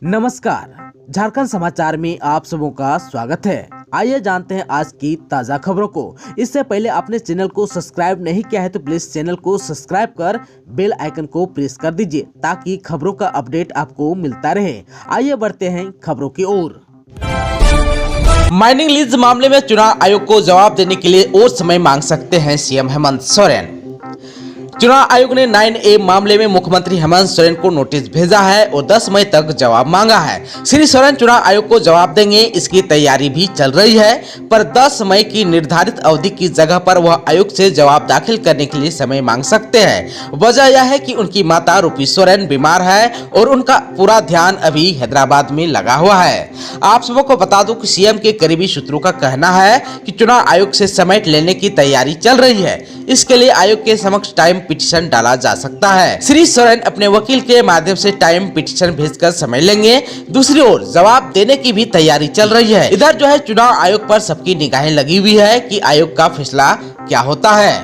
नमस्कार, झारखंड समाचार में आप सबों का स्वागत है। आइए जानते हैं आज की ताज़ा खबरों को। इससे पहले आपने चैनल को सब्सक्राइब नहीं किया है तो प्लीज चैनल को सब्सक्राइब कर बेल आइकन को प्रेस कर दीजिए ताकि खबरों का अपडेट आपको मिलता रहे। आइए बढ़ते हैं खबरों की ओर। माइनिंग लीज मामले में चुनाव आयोग को जवाब देने के लिए और समय मांग सकते हैं सीएम हेमंत सोरेन। चुनाव आयोग ने 9A मामले में मुख्यमंत्री हेमंत सोरेन को नोटिस भेजा है और 10 मई तक जवाब मांगा है। श्री सोरेन चुनाव आयोग को जवाब देंगे, इसकी तैयारी भी चल रही है, पर 10 मई की निर्धारित अवधि की जगह पर वह आयोग से जवाब दाखिल करने के लिए समय मांग सकते हैं। वजह यह है कि उनकी माता रूपी सोरेन बीमार है और उनका पूरा ध्यान अभी हैदराबाद में लगा हुआ है। आप सबको को बता दूं कि सीएम के करीबी सूत्रों का कहना है कि चुनाव आयोग से समय लेने की तैयारी चल रही है। इसके लिए आयोग के समक्ष टाइम पिटीशन डाला जा सकता है। श्री सोरेन अपने वकील के माध्यम से टाइम पिटीशन भेजकर समय लेंगे। दूसरी ओर जवाब देने की भी तैयारी चल रही है। इधर जो है चुनाव आयोग पर सबकी निगाहें लगी हुई है कि आयोग का फैसला क्या होता है।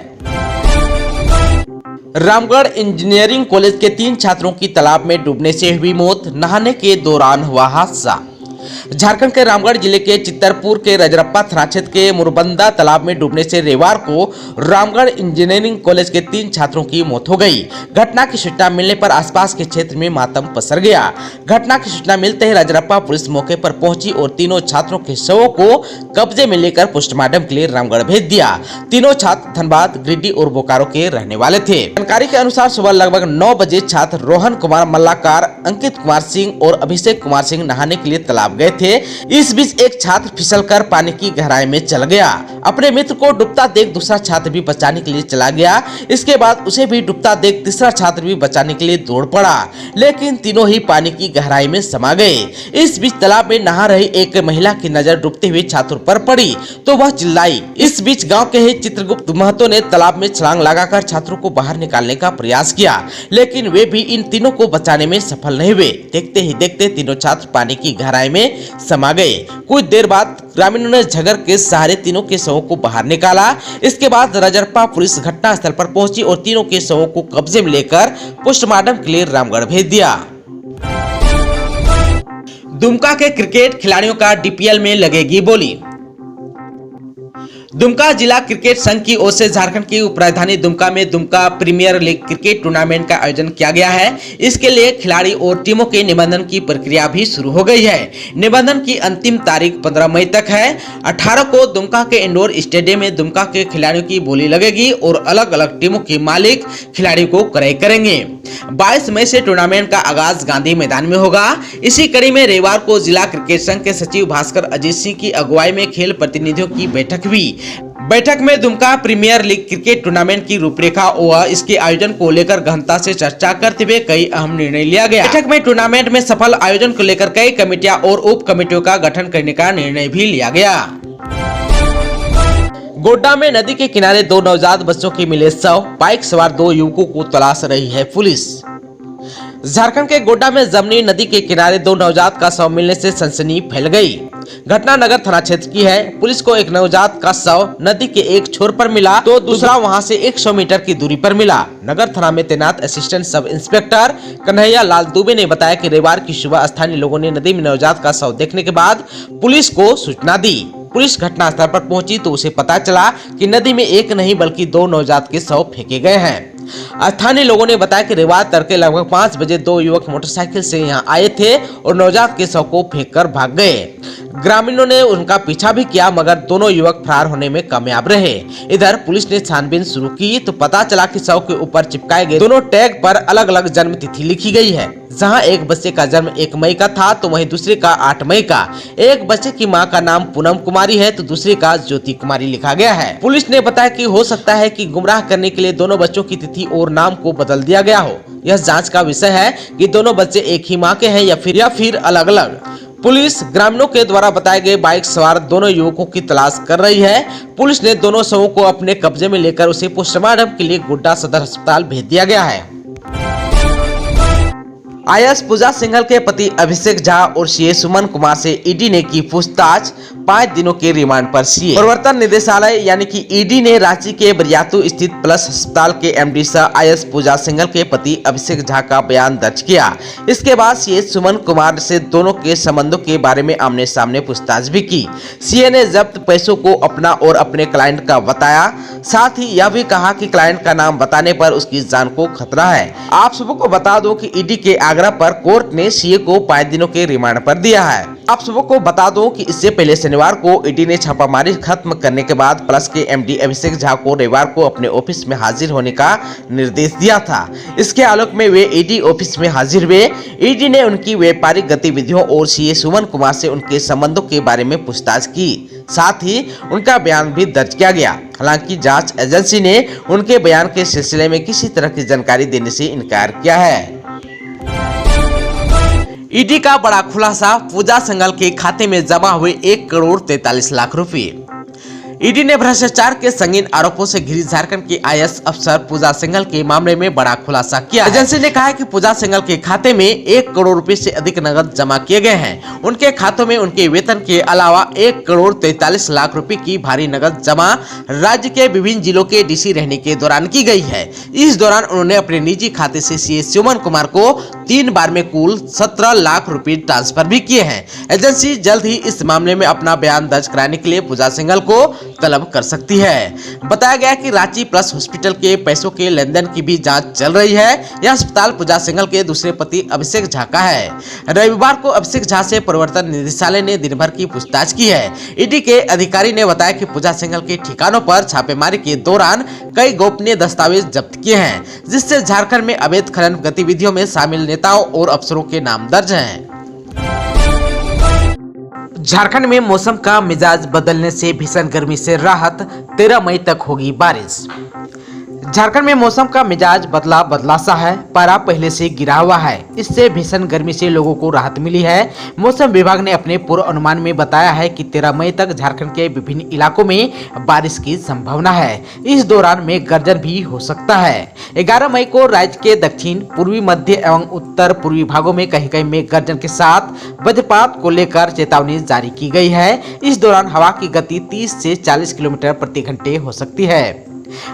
रामगढ़ इंजीनियरिंग कॉलेज के 3 छात्रों की तालाब में डूबने से हुई मौत, नहाने के दौरान हुआ हादसा। झारखंड के रामगढ़ जिले के चित्तरपुर के रजरप्पा थाना क्षेत्र के मुरबंदा तालाब में डूबने से रविवार को रामगढ़ इंजीनियरिंग कॉलेज के 3 छात्रों की मौत हो गई। घटना की सूचना मिलने पर आसपास के क्षेत्र में मातम पसर गया। घटना की सूचना मिलते ही रजरप्पा पुलिस मौके पर पहुंची और तीनों छात्रों के शवों को कब्जे में लेकर पोस्टमार्टम के लिए रामगढ़ भेज दिया। तीनों छात्र धनबाद, गिरिडीह और बोकारो के रहने वाले थे। जानकारी के अनुसार सुबह लगभग 9 बजे छात्र रोहन कुमार मल्लाकार, अंकित कुमार सिंह और अभिषेक कुमार सिंह नहाने के लिए तालाब गए थे। इस बीच एक छात्र फिसलकर पानी की गहराई में चल गया। अपने मित्र को डूबता देख दूसरा छात्र भी बचाने के लिए चला गया। इसके बाद उसे भी डूबता देख तीसरा छात्र भी बचाने के लिए दौड़ पड़ा, लेकिन तीनों ही पानी की गहराई में समा गए। इस बीच तालाब में नहा रही एक महिला की नजर डूबते हुए छात्रों पर पड़ी तो वह चिल्लाई। इस बीच गांव के ही चित्रगुप्त महतो ने तालाब में छलांग लगाकर छात्रों को बाहर निकालने का प्रयास किया, लेकिन वे भी इन तीनों को बचाने में सफल नहीं हुए। देखते ही देखते तीनों छात्र पानी की गहराई में समा गए। कुछ देर बाद ग्रामीणों ने झगर के सहारे तीनों के शवों को बाहर निकाला। इसके बाद रजरप्पा पुलिस घटना स्थल पर पहुंची और तीनों के शवों को कब्जे में लेकर पोस्टमार्टम के लिए रामगढ़ भेज दिया। दुमका के क्रिकेट खिलाड़ियों का डीपीएल में लगेगी बोली। दुमका जिला क्रिकेट संघ की ओर से झारखंड की उपराजधानी दुमका में Dumka premier league cricket tournament का आयोजन किया गया है। इसके लिए खिलाड़ी और टीमों के निबंधन की प्रक्रिया भी शुरू हो गई है। निबंधन की अंतिम तारीख 15 मई तक है। 18 को दुमका के इंडोर स्टेडियम में दुमका के खिलाड़ियों की बोली लगेगी और अलग अलग टीमों के मालिक खिलाड़ियों को क्रय करेंगे। 22 मई से टूर्नामेंट का आगाज गांधी मैदान में होगा। इसी कड़ी में रविवार को जिला क्रिकेट संघ के सचिव भास्कर अजीत सिंह की अगुवाई में खेल प्रतिनिधियों की बैठक हुई। बैठक में Dumka premier league cricket tournament की रूपरेखा व इसके आयोजन को लेकर गहनता से चर्चा करते हुए कई अहम निर्णय लिया गया। बैठक में टूर्नामेंट में सफल आयोजन को लेकर कई कमेटियां और उप कमेटियों का गठन करने का निर्णय भी लिया गया। गोड्डा में नदी के किनारे 2 नवजात बच्चों के मिले शव, बाइक सवार 2 युवकों को तलाश रही है पुलिस। झारखंड के गोड्डा में जमनी नदी के किनारे 2 नवजात का शव मिलने से सनसनी फैल गई। घटना नगर थाना क्षेत्र की है। पुलिस को एक नवजात का शव नदी के एक छोर पर मिला तो दूसरा वहां से 100 मीटर की दूरी पर मिला। नगर थाना में तैनात assistant sub inspector Kanhaiya Lal Dubey ने बताया कि रविवार की सुबह स्थानीय लोगों ने नदी में नवजात का शव देखने के बाद पुलिस को सूचना दी। पुलिस घटनास्थल पर पहुंची तो उसे पता चला कि नदी में एक नहीं बल्कि 2 नवजात के शव फेंके गए हैं। स्थानीय लोगों ने बताया कि रविवार तड़के लगभग 5 बजे 2 युवक मोटरसाइकिल से यहां आए थे और नवजात के शव को फेंककर भाग गए। ग्रामीणों ने उनका पीछा भी किया मगर दोनों युवक फरार होने में कामयाब रहे। इधर पुलिस ने छानबीन शुरू की तो पता चला कि शव के ऊपर चिपकाए गए दोनों टैग पर अलग अलग जन्म तिथि लिखी गई है। जहां एक बच्चे का जन्म 1 मई का था तो वहीं दूसरे का 8 मई का। एक बच्चे की मां का नाम पूनम कुमारी है तो दूसरे का ज्योति कुमारी लिखा गया है। पुलिस ने बताया कि हो सकता है कि गुमराह करने के लिए दोनों बच्चों की तिथि और नाम को बदल दिया गया हो। यह जांच का विषय है कि दोनों बच्चे एक ही मां के हैं या फिर अलग अलग। पुलिस ग्रामीणों के द्वारा बताए गए बाइक सवार दोनों युवकों की तलाश कर रही है। पुलिस ने दोनों शवों को अपने कब्जे में लेकर उसे पोस्टमार्टम के लिए गोड्डा सदर अस्पताल भेज दिया गया है। आईएएस पूजा सिंघल के पति अभिषेक झा और सीए सुमन कुमार से ईडी ने की पूछताछ। 5 दिनों के रिमांड पर सीए। प्रवर्तन निदेशालय यानी कि ईडी ने रांची के बरियातू स्थित प्लस अस्पताल के एमडी सह आईएएस पूजा सिंघल के पति अभिषेक झा का बयान दर्ज किया। इसके बाद सीए सुमन कुमार से दोनों के संबंधों के बारे में आमने सामने पूछताछ भी की। सीए ने जब्त पैसों को अपना और अपने क्लाइंट का बताया। साथ ही यह भी कहा कि क्लाइंट का नाम बताने पर उसकी जान को खतरा है। आप सबको बता दूं कि ईडी के आग्रह पर कोर्ट ने सीए को 5 दिनों के रिमांड पर दिया है। आप सबको बता दूं कि इससे पहले शनिवार को ईडी ने छापामारी खत्म करने के बाद प्लस के एमडी अभिषेक झा को रविवार को अपने ऑफिस में हाजिर होने का निर्देश दिया था। इसके आलोक में वे ईडी ऑफिस में हाजिर हुए। ईडी ने उनकी व्यापारिक गतिविधियों और सीए सुमन कुमार से उनके संबंधों के बारे में पूछताछ की। साथ ही उनका बयान भी दर्ज किया गया। हालांकि जांच एजेंसी ने उनके बयान के सिलसिले में किसी तरह की जानकारी देने से इनकार किया है। ईडी का बड़ा खुलासा, पूजा सिंघल के खाते में जमा हुए 1 करोड़ 43 लाख रुपए। ईडी ने भ्रष्टाचार के संगीन आरोपों से घिरी झारखंड की आईएएस अफसर पूजा सिंघल के मामले में बड़ा खुलासा किया। एजेंसी ने कहा है कि पूजा सिंघल के खाते में 1 करोड़ रुपए से अधिक नकद जमा किए गए हैं। उनके खातों में उनके वेतन के अलावा 1 करोड़ 43 लाख रुपए की भारी नकद जमा राज्य के विभिन्न जिलों के डीसी रहने के दौरान की गई है। इस दौरान उन्होंने अपने निजी खाते से सीए सुमन कुमार को 3 बार में कुल 17 लाख रुपए ट्रांसफर भी किए हैं। एजेंसी जल्द ही इस मामले में अपना बयान दर्ज कराने के लिए पूजा सिंघल को तलब कर सकती है। बताया गया कि रांची प्लस हॉस्पिटल के पैसों के लेन देन की भी जांच चल रही है। यह अस्पताल पूजा सिंघल के दूसरे पति अभिषेक झा का है। रविवार को अभिषेक झा से प्रवर्तन निदेशालय ने दिन भर की पूछताछ की है। ईडी के अधिकारी ने बताया कि पूजा सिंघल के ठिकानों पर छापेमारी के दौरान कई गोपनीय दस्तावेज जब्त किए हैं, जिससे झारखंड में अवैध खनन गतिविधियों में शामिल नेताओं और अफसरों के नाम दर्ज हैं। झारखंड में मौसम का मिजाज बदलने से भीषण गर्मी से राहत, 13 मई तक होगी बारिश। झारखंड में मौसम का मिजाज बदला सा है। पारा पहले से गिरा हुआ है। इससे भीषण गर्मी से लोगों को राहत मिली है। मौसम विभाग ने अपने पूर्व अनुमान में बताया है कि 13 मई तक झारखंड के विभिन्न इलाकों में बारिश की संभावना है। इस दौरान मेघ गर्जन भी हो सकता है। 11 मई को राज्य के दक्षिण पूर्वी, मध्य एवं उत्तर पूर्वी भागों में कहीं कहीं मेघ गर्जन के साथ वज्रपात को लेकर चेतावनी जारी की गई है। इस दौरान हवा की गति 30 से 40 किलोमीटर प्रति घंटे हो सकती है।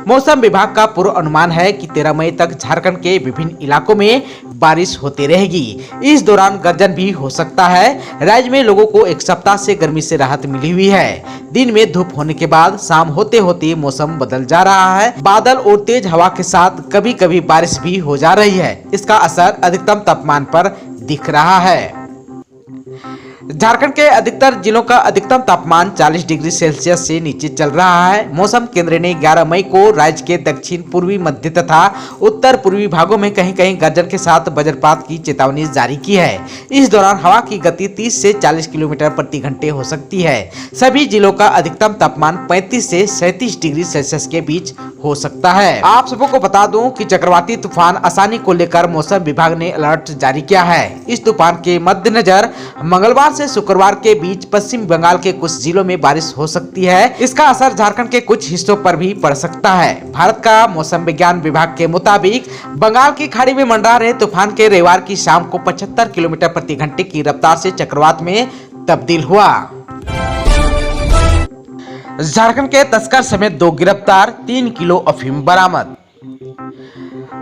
मौसम विभाग का पूर्व अनुमान है कि 13 मई तक झारखंड के विभिन्न इलाकों में बारिश होती रहेगी। इस दौरान गर्जन भी हो सकता है। राज्य में लोगों को एक सप्ताह से गर्मी से राहत मिली हुई है। दिन में धूप होने के बाद शाम होते होते मौसम बदल जा रहा है। बादल और तेज हवा के साथ कभी कभी बारिश भी हो जा रही है। इसका असर अधिकतम तापमान पर दिख रहा है। झारखंड के अधिकतर जिलों का अधिकतम तापमान 40 डिग्री सेल्सियस से नीचे चल रहा है। मौसम केंद्र ने 11 मई को राज्य के दक्षिण पूर्वी, मध्य तथा उत्तर पूर्वी भागों में कहीं कहीं गर्जन के साथ वज्रपात की चेतावनी जारी की है। इस दौरान हवा की गति 30 से 40 किलोमीटर प्रति घंटे हो सकती है। सभी जिलों का अधिकतम तापमान 35 से 37 डिग्री सेल्सियस के बीच हो सकता है। आप सबको बता दूं कि चक्रवाती तूफान आसानी को लेकर मौसम विभाग ने अलर्ट जारी किया है। इस तूफान के मद्देनजर मंगलवार से शुक्रवार के बीच पश्चिम बंगाल के कुछ जिलों में बारिश हो सकती है। इसका असर झारखंड के कुछ हिस्सों पर भी पड़ सकता है। भारत का मौसम विज्ञान विभाग के मुताबिक बंगाल की खाड़ी में मंडरा रहे तूफान के रविवार की शाम को 75 किलोमीटर प्रति घंटे की रफ्तार से चक्रवात में तब्दील हुआ। झारखंड के तस्कर समेत 2 गिरफ्तार, 3 किलो अफीम बरामद।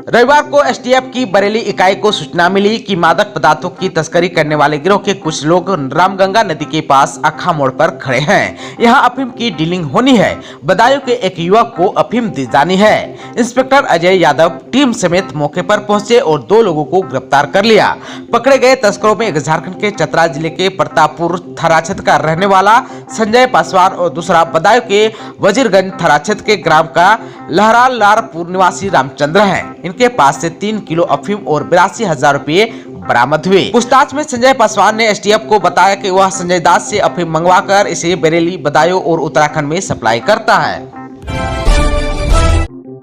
रविवार को एसटीएफ की बरेली इकाई को सूचना मिली कि मादक पदार्थों की तस्करी करने वाले गिरोह के कुछ लोग रामगंगा नदी के पास अखा मोड़ पर खड़े हैं। यहां अफीम की डीलिंग होनी है। बदायूं के एक युवक को अफीम दी जानी है। इंस्पेक्टर अजय यादव टीम समेत मौके पर पहुंचे और 2 लोगों को गिरफ्तार कर लिया। पकड़े गए तस्करों में एक झारखंड के चतरा जिले के प्रतापपुर थाना क्षेत्र का रहने वाला संजय पासवान और दूसरा बदायूं के वजीरगंज थाना क्षेत्र के ग्राम का लहरालारपुर निवासी रामचंद्र है। इनके पास से 3 किलो अफीम और 82,000 रुपए बरामद हुए। पूछताछ में संजय पासवान ने एसटीएफ को बताया कि वह संजय दास से अफीम मंगवाकर इसे बरेली, बदायूं और उत्तराखंड में सप्लाई करता है।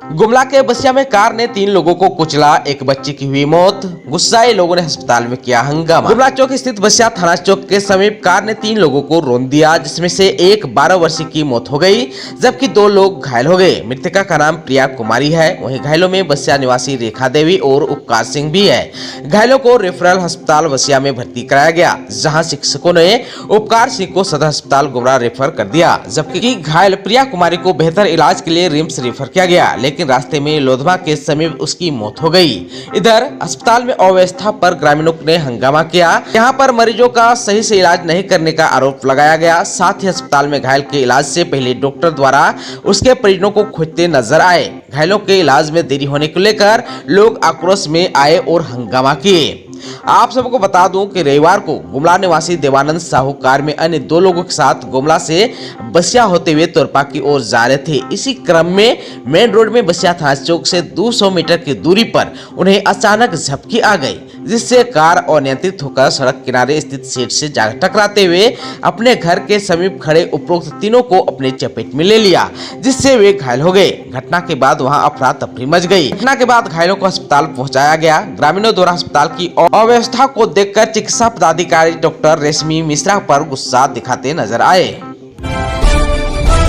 गुमला के बसिया में कार ने 3 लोगों को कुचला, एक बच्ची की हुई मौत। गुस्साए लोगों ने अस्पताल में किया हंगामा। गुमला चौक स्थित बसिया थाना चौक के समीप कार ने 3 लोगों को रौंद दिया, जिसमें से एक 12 वर्षीय की मौत हो गई, जबकि 2 लोग घायल हो गए। मृतका का नाम प्रिया कुमारी है। वहीं घायलों में बसिया निवासी रेखा देवी और उपकार सिंह भी है। घायलों को रेफरल अस्पताल बसिया में भर्ती कराया गया, जहाँ चिकित्सकों ने उपकार सिंह को सदर अस्पताल गुमला रेफर कर दिया, जबकि घायल प्रिया कुमारी को बेहतर इलाज के लिए रिम्स रेफर किया गया, लेकिन रास्ते में लोधमा के समीप उसकी मौत हो गई। इधर अस्पताल में अव्यवस्था पर ग्रामीणों ने हंगामा किया। यहाँ पर मरीजों का सही से इलाज नहीं करने का आरोप लगाया गया। साथ ही अस्पताल में घायल के इलाज से पहले डॉक्टर द्वारा उसके परिजनों को खोजते नजर आए। घायलों के इलाज में देरी होने को लेकर लोग आक्रोश में आए और हंगामा किए। आप सबको बता दूं कि रविवार को गुमला निवासी देवानंद साहू कार में अन्य 2 लोगों के साथ गुमला से बसिया होते हुए तोरपा की ओर जा रहे थे। इसी क्रम में मेन रोड में बसिया थाना चौक से 200 मीटर की दूरी पर उन्हें अचानक झपकी आ गई, जिससे कार अनियंत्रित होकर सड़क किनारे स्थित शेड से जा टकराते हुए अपने घर के समीप खड़े उपरोक्त तीनों को अपने चपेट में ले लिया, जिससे वे घायल हो गए। घटना के बाद वहां अफरा तफरी मच गई। घटना के बाद घायलों को अस्पताल पहुंचाया गया। ग्रामीणों द्वारा अस्पताल की अव्यवस्था को देखकर चिकित्सा पदाधिकारी डॉक्टर रेशमी मिश्रा पर गुस्सा दिखाते नजर आए।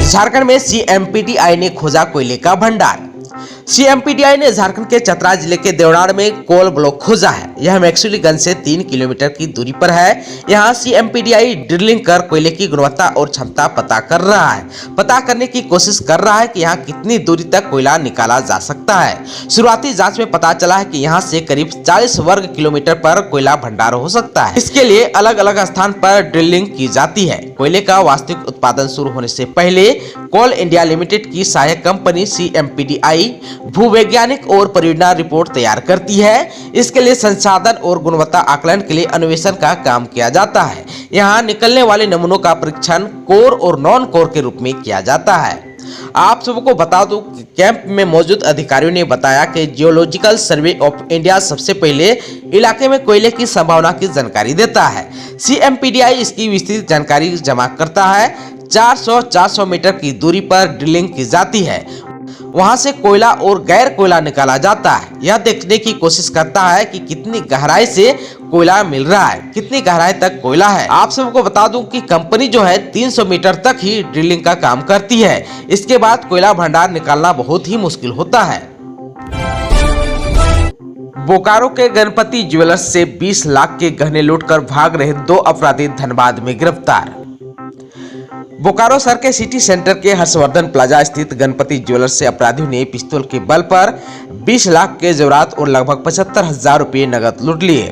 झारखंड में CMPDI ने खोजा कोयले का भंडार। CMPDI ने झारखंड के चतरा जिले के देवनार में कोल ब्लॉक खोजा है। यह मैक्सुलीगंज से 3 किलोमीटर की दूरी पर है। यहाँ CMPDI ड्रिलिंग कर कोयले की गुणवत्ता और क्षमता पता कर रहा है। पता करने की कोशिश कर रहा है कि यहाँ कितनी दूरी तक कोयला निकाला जा सकता है। शुरुआती जांच में पता चला है कि यहाँ से करीब 40 वर्ग किलोमीटर पर कोयला भंडार हो सकता है। इसके लिए अलग अलग स्थान पर ड्रिलिंग की जाती है। कोयले का वास्तविक उत्पादन शुरू होने से पहले कोल इंडिया लिमिटेड की सहायक कंपनी CMPDI भूवैज्ञानिक और परियोजना रिपोर्ट तैयार करती है। इसके लिए संसाधन और गुणवत्ता आकलन के लिए अन्वेषण का काम किया जाता है। यहाँ निकलने वाले नमूनों का परीक्षण कोर और नॉन कोर के रूप में किया जाता है। आप सबको बता दूं कि कैंप में मौजूद अधिकारियों ने बताया कि जियोलॉजिकल सर्वे ऑफ इंडिया सबसे पहले इलाके में कोयले की संभावना की जानकारी देता है। CMPDI इसकी विस्तृत जानकारी जमा करता है। 400 मीटर की दूरी पर ड्रिलिंग की जाती है। वहां से कोयला और गैर कोयला निकाला जाता है। यह देखने की कोशिश करता है कि कितनी गहराई से कोयला मिल रहा है, कितनी गहराई तक कोयला है। आप सबको बता दूं कि कंपनी जो है 300 मीटर तक ही ड्रिलिंग का काम करती है। इसके बाद कोयला भंडार निकालना बहुत ही मुश्किल होता है। बोकारो के गणपति ज्वेलर्स से 20 लाख के गहने लूटकर भाग रहे 2 अपराधी धनबाद में गिरफ्तार। बोकारो शहर के सिटी सेंटर के हर्षवर्धन प्लाजा स्थित गणपति ज्वेलर्स से अपराधियों ने पिस्तौल के बल पर 20 लाख के जेवरात और लगभग 75,000 रुपये नकद लूट लिए।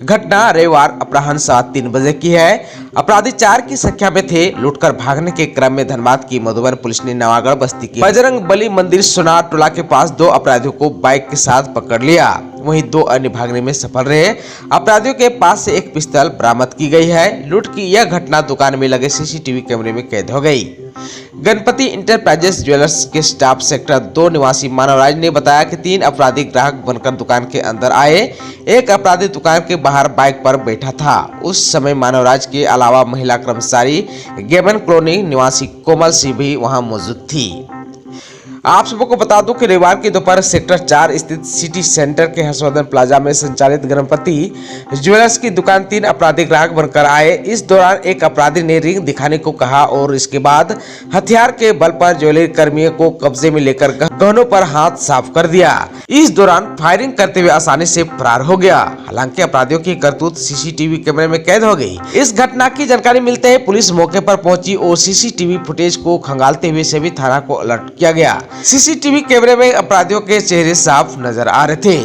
घटना रविवार अपराह्न 3:15 बजे की है। अपराधी 4 की संख्या में थे। लूटकर भागने के क्रम में धनबाद की मधुबन पुलिस ने नवागढ़ बस्ती के बजरंग बली मंदिर सोनार टोला के पास 2 अपराधियों को बाइक के साथ पकड़ लिया। वहीं 2 अन्य भागने में सफल रहे। अपराधियों के पास से एक पिस्तौल बरामद की गई है। लूट की यह घटना दुकान में लगे CCTV कैमरे में कैद हो गई। गणपति इंटरप्राइजेस ज्वेलर्स के स्टाफ सेक्टर 2 निवासी मानवराज ने बताया कि 3 अपराधी ग्राहक बनकर दुकान के अंदर आए। एक अपराधी दुकान के बाहर बाइक पर बैठा था। उस समय मानवराज के अलावा महिला कर्मचारी गेमन कॉलोनी निवासी कोमल सिंह भी वहां मौजूद थी। आप सबको बता दूं कि रविवार की दोपहर सेक्टर 4 स्थित सिटी सेंटर के हर्षवर्धन प्लाजा में संचालित गणपति ज्वेलर्स की दुकान 3 अपराधी ग्राहक बनकर आए। इस दौरान एक अपराधी ने रिंग दिखाने को कहा और इसके बाद हथियार के बल पर ज्वेलरी कर्मियों को कब्जे में लेकर गहनों पर हाथ साफ कर दिया। इस दौरान फायरिंग करते हुए आसानी से फरार हो गया। हालांकि अपराधियों की करतूत CCTV कैमरे में कैद हो गई। इस घटना की जानकारी मिलते ही पुलिस मौके पर पहुंची और CCTV फुटेज को खंगालते हुए सभी थाना को अलर्ट किया गया। CCTV कैमरे में अपराधियों के चेहरे साफ नजर आ रहे थे।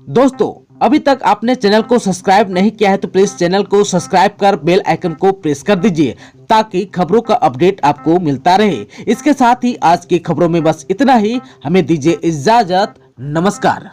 दोस्तों, अभी तक आपने चैनल को सब्सक्राइब नहीं किया है तो प्लीज चैनल को सब्सक्राइब कर बेल आइकन को प्रेस कर दीजिए ताकि खबरों का अपडेट आपको मिलता रहे। इसके साथ ही आज की खबरों में बस इतना ही। हमें दीजिए इजाजत। नमस्कार।